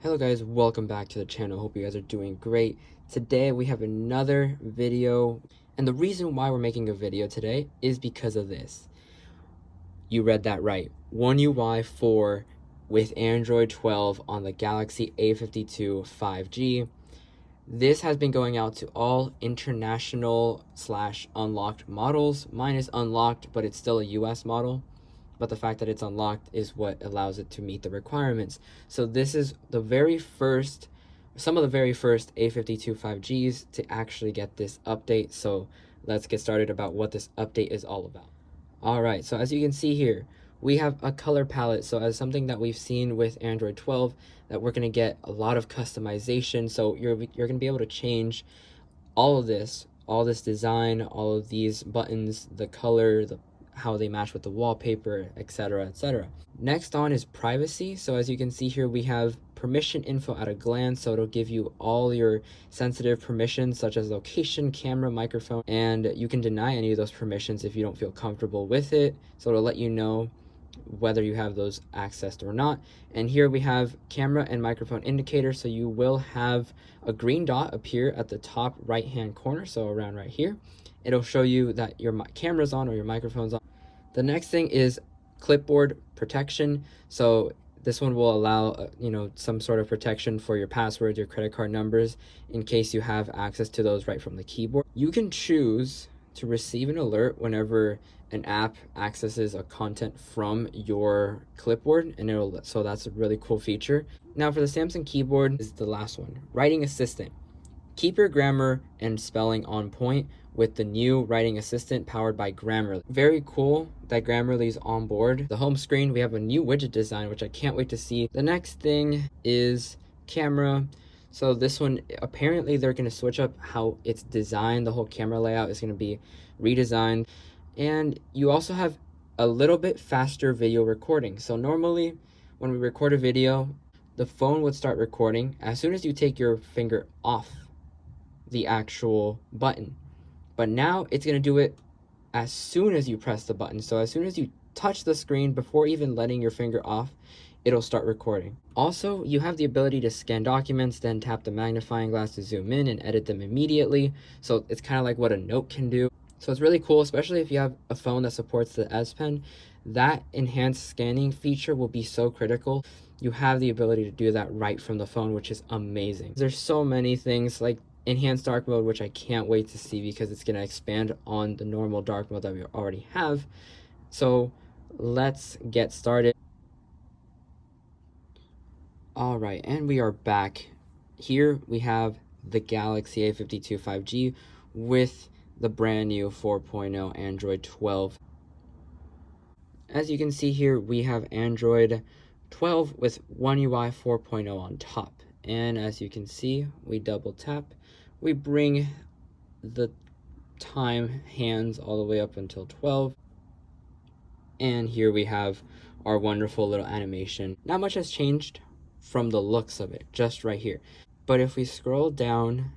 Hello guys, welcome back to the channel. Hope you guys are doing great. Today we have another video, and the reason why we're making a video today is because of this. You read that right. One UI 4 with Android 12 on the Galaxy A52 5G. This has been going out to all international / unlocked models. Mine is unlocked, but it's still a US model. But the fact that it's unlocked is what allows it to meet the requirements. So this is some of the very first A52 5Gs to actually get this update. So let's get started about what this update is all about. All right, so as you can see here, we have a color palette. So as something that we've seen with Android 12, that we're gonna get a lot of customization. So you're gonna be able to change all this design, all of these buttons, the color, how they match with the wallpaper, etc., etc. Next on is privacy. So as you can see here, we have permission info at a glance. So it'll give you all your sensitive permissions such as location, camera, microphone, and you can deny any of those permissions if you don't feel comfortable with it. So it'll let you know whether you have those accessed or not. And here we have camera and microphone indicator. So you will have a green dot appear at the top right hand corner, so around right here. It'll show you that your camera's on or your microphone's on. The next thing is Clipboard Protection. So this one will allow some sort of protection for your passwords, your credit card numbers, in case you have access to those right from the keyboard. You can choose to receive an alert whenever an app accesses a content from your clipboard, and so that's a really cool feature. Now for the Samsung keyboard is the last one, Writing Assistant. Keep your grammar and spelling on point with the new Writing Assistant powered by Grammarly. Very cool that Grammarly is on board. The home screen, we have a new widget design, which I can't wait to see. The next thing is camera. So this one, apparently they're going to switch up how it's designed. The whole camera layout is going to be redesigned. And you also have a little bit faster video recording. So normally when we record a video, the phone would start recording as soon as you take your finger off the actual button. But now it's going to do it as soon as you press the button. So as soon as you touch the screen, before even letting your finger off, it'll start recording. Also, you have the ability to scan documents, then tap the magnifying glass to zoom in and edit them immediately. So it's kind of like what a note can do. So it's really cool, especially if you have a phone that supports the S Pen. That enhanced scanning feature will be so critical. You have the ability to do that right from the phone, which is amazing. There's so many things like enhanced dark mode, which I can't wait to see because it's going to expand on the normal dark mode that we already have. So let's get started. All right, and we are back. Here we have the Galaxy A52 5G with the brand new 4.0 Android 12. As you can see here, we have Android 12 with One UI 4.0 on top. And as you can see, we double tap. We bring the time hands all the way up until 12. And here we have our wonderful little animation. Not much has changed from the looks of it, just right here. But if we scroll down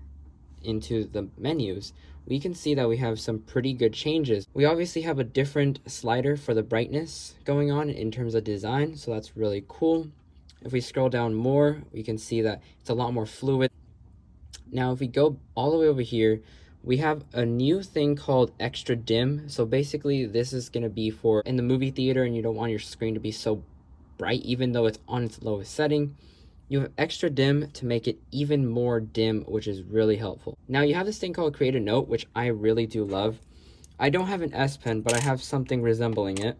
into the menus, we can see that we have some pretty good changes. We obviously have a different slider for the brightness going on in terms of design, so that's really cool. If we scroll down more, we can see that it's a lot more fluid. Now, if we go all the way over here, we have a new thing called extra dim. So basically, this is going to be for in the movie theater and you don't want your screen to be so bright, even though it's on its lowest setting. You have extra dim to make it even more dim, which is really helpful. Now you have this thing called Create a Note, which I really do love. I don't have an S Pen, but I have something resembling it,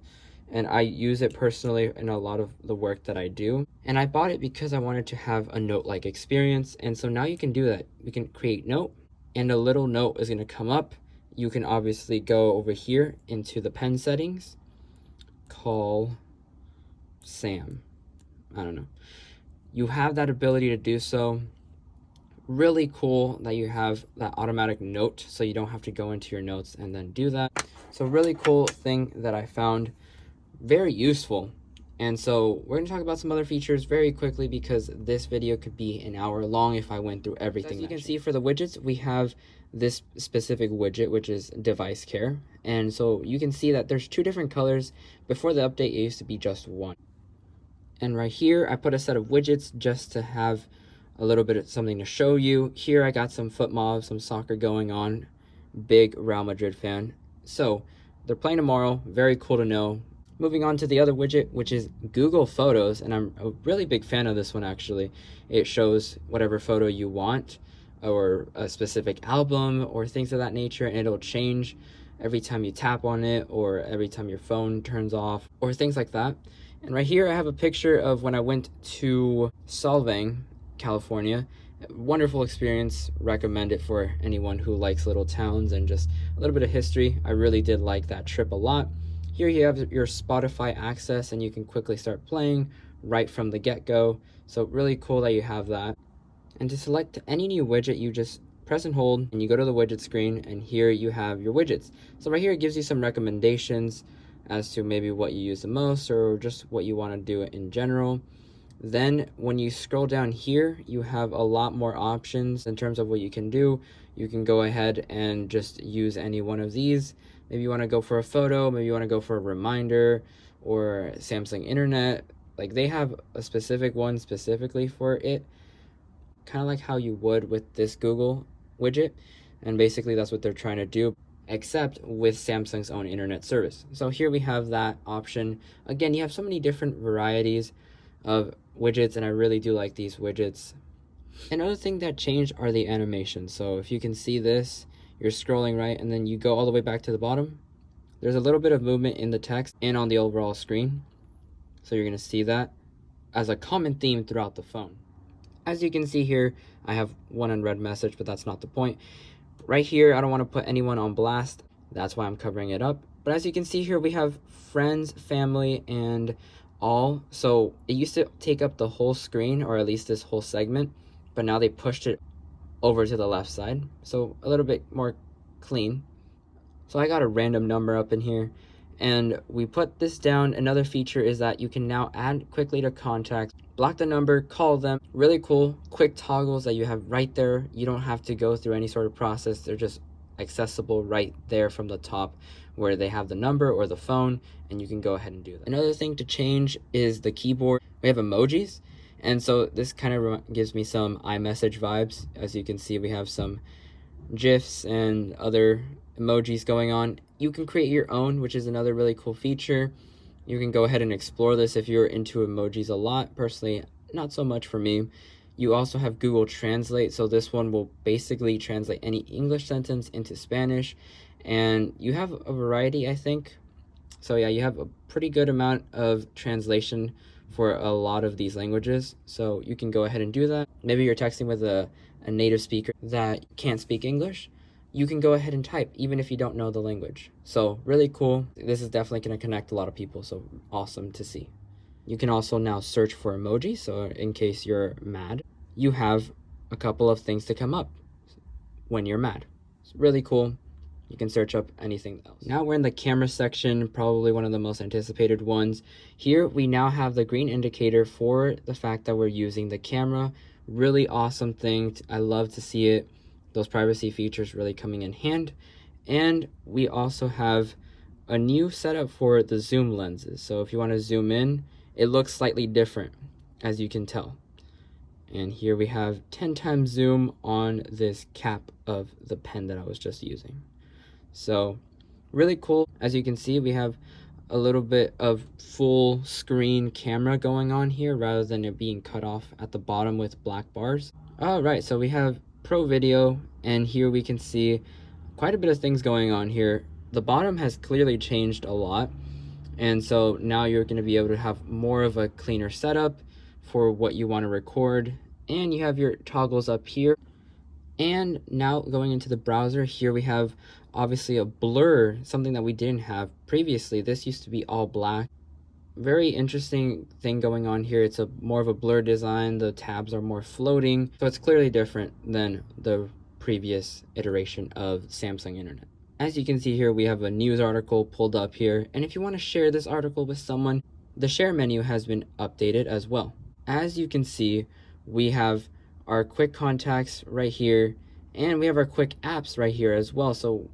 and I use it personally in a lot of the work that I do. And I bought it because I wanted to have a note-like experience, and so now you can do that. We can create note, and a little note is going to come up. You can obviously go over here into the pen settings, call Sam. I don't know. You have that ability to do so. Really cool that you have that automatic note, so you don't have to go into your notes and then do that. So really cool thing that I found, very useful. And so we're going to talk about some other features very quickly because this video could be an hour long if I went through everything. As you can see for the widgets, we have this specific widget, which is device care. And so you can see that there's two different colors. Before the update, it used to be just one. And right here, I put a set of widgets just to have a little bit of something to show you. Here I got some foot mobs, some soccer going on. Big Real Madrid fan. So they're playing tomorrow. Very cool to know. Moving on to the other widget, which is Google Photos, and I'm a really big fan of this one actually. It shows whatever photo you want, or a specific album, or things of that nature, and it'll change every time you tap on it, or every time your phone turns off, or things like that. And right here I have a picture of when I went to Solvang, California. Wonderful experience. Recommend it for anyone who likes little towns and just a little bit of history. I really did like that trip a lot. Here you have your Spotify access, and you can quickly start playing right from the get-go. So really cool that you have that. And to select any new widget, you just press and hold, and you go to the widget screen, and here you have your widgets. So right here it gives you some recommendations as to maybe what you use the most, or just what you want to do in general. Then when you scroll down here, you have a lot more options in terms of what you can do. You can go ahead and just use any one of these. Maybe you want to go for a photo, maybe you want to go for a reminder, or Samsung Internet. Like, they have a specific one specifically for it, kind of like how you would with this Google widget. And basically that's what they're trying to do, except with Samsung's own internet service. So here we have that option. Again, you have so many different varieties of widgets, and I really do like these widgets. Another thing that changed are the animations. So if you can see this, you're scrolling right, and then you go all the way back to the bottom. There's a little bit of movement in the text and on the overall screen. So you're going to see that as a common theme throughout the phone. As you can see here, I have one unread message, but that's not the point. Right here, I don't want to put anyone on blast. That's why I'm covering it up. But as you can see here, we have friends, family, and all. So it used to take up the whole screen, or at least this whole segment, but now they pushed it over to the left side, so a little bit more clean. So I got a random number up in here, and we put this down. Another feature is that you can now add quickly to contacts, block the number, call them. Really cool, quick toggles that you have right there. You don't have to go through any sort of process. They're just accessible right there from the top where they have the number or the phone, and you can go ahead and do that. Another thing to change is the keyboard. We have emojis, and so this kind of gives me some iMessage vibes. As you can see, we have some GIFs and other emojis going on. You can create your own, which is another really cool feature. You can go ahead and explore this if you're into emojis a lot. Personally, not so much for me. You also have Google Translate, so this one will basically translate any English sentence into Spanish, and you have a variety, I think. So yeah, you have a pretty good amount of translation for a lot of these languages, so you can go ahead and do that. Maybe you're texting with a native speaker that can't speak English. You can go ahead and type, even if you don't know the language. So really cool. This is definitely going to connect a lot of people, so awesome to see. You can also now search for emojis, so in case you're mad, you have a couple of things to come up when you're mad. It's really cool. You can search up anything else. Now we're in the camera section, probably one of the most anticipated ones. Here we now have the green indicator for the fact that we're using the camera. Really awesome thing. I love to see it. Those privacy features really coming in hand. And we also have a new setup for the zoom lenses. So if you want to zoom in, it looks slightly different, as you can tell. And here we have 10 times zoom on this cap of the pen that I was just using. So really cool. As you can see, we have a little bit of full screen camera going on here rather than it being cut off at the bottom with black bars. All right, so we have Pro Video, and here we can see quite a bit of things going on here. The bottom has clearly changed a lot, and so now you're going to be able to have more of a cleaner setup for what you want to record, and you have your toggles up here. And now going into the browser, here we have obviously a blur, something that we didn't have previously. This used to be all black. Very interesting thing going on here. It's a more of a blur design. The tabs are more floating, so it's clearly different than the previous iteration of Samsung Internet. As you can see here, we have a news article pulled up here, and if you want to share this article with someone, the share menu has been updated as well. As you can see, we have our quick contacts right here, and we have our quick apps right here as well. So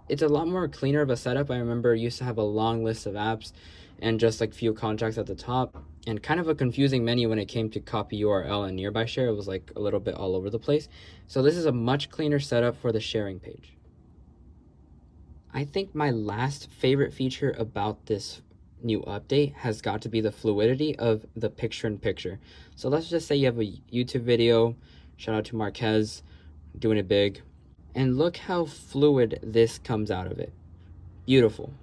it's a lot more cleaner of a setup. I remember I used to have a long list of apps and just like few contacts at the top. and kind of a confusing menu when it came to copy URL and nearby share. It was like a little bit all over the place. So this is a much cleaner setup for the sharing page. I think my last favorite feature about this new update has got to be the fluidity of the picture-in-picture. So let's just say you have a YouTube video, shout out to Marquez, doing it big, and look how fluid this comes out of it. Beautiful.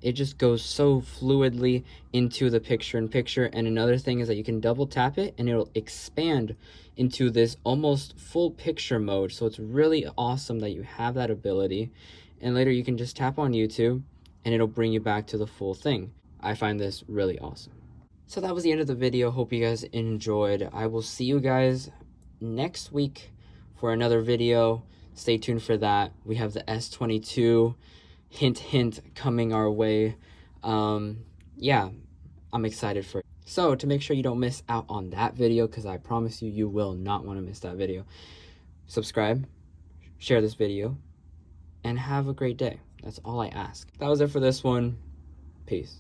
It just goes so fluidly into the picture-in-picture. And another thing is that you can double tap it and it'll expand into this almost full picture mode. So it's really awesome that you have that ability. And later you can just tap on YouTube and it'll bring you back to the full thing. I find this really awesome. So that was the end of the video. Hope you guys enjoyed. I will see you guys next week for another video. Stay tuned for that. We have the S22 hint coming our way. Yeah, I'm excited for it. So to make sure you don't miss out on that video, because I promise you, you will not want to miss that video, subscribe, share this video, and have a great day. That's all I ask. That was it for this one. Peace.